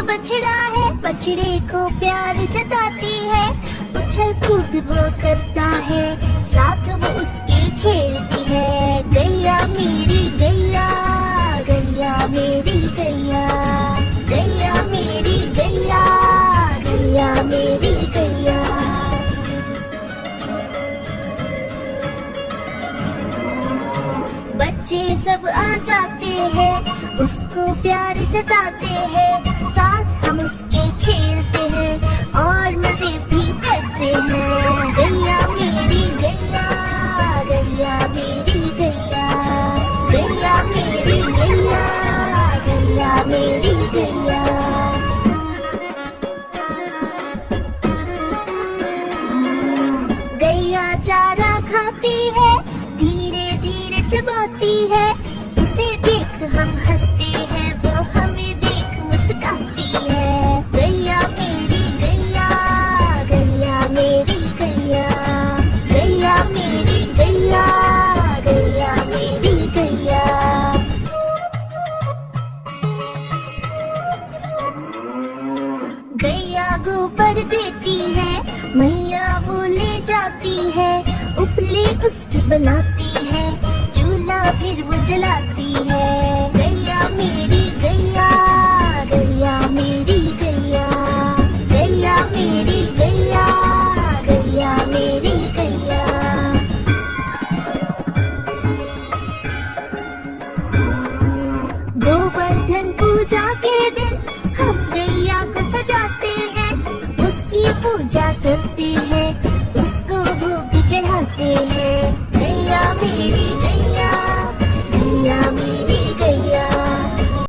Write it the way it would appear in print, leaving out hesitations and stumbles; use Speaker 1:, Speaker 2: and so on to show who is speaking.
Speaker 1: बछड़ा है, बछड़े को प्यार जताती है। उछल कूद वो करता है, साथ वो उसके खेलती है। गैया मेरी गैया, गैया मेरी गैया, गैया मेरी गैया, गैया मेरी गैया। बच्चे सब आ जाते हैं, उसको प्यार जताते हैं। साथ हम उसके खेलते हैं और मजे भी करते हैं। गैया मेरी गैया, गैया मेरी गैया, गैया मेरी गैया, गैया मेरी गैया। गैया चारा खाती है, धीरे धीरे चबाती है। उसे देख हम हंसते हैं, वो हमें देख मुस्काती है। गैया मेरी गैया, गैया मेरी गैया, गैया मेरी गैया, गैया मेरी गैया। गैया गोबर देती है, मैया वो ले जाती है। उपले उसकी बनाती है, चूल्हा फिर वो जलाती है। गैया मेरी गैया, गैया मेरी गैया, गैया मेरी गैया, गैया मेरी गैया। गोवर्धन पूजा के दिन हम गैया को सजाते हैं। उसकी पूजा करते हैं, उसको भोग चढ़ाते हैं। गैया मेरी गैया, गैया मेरी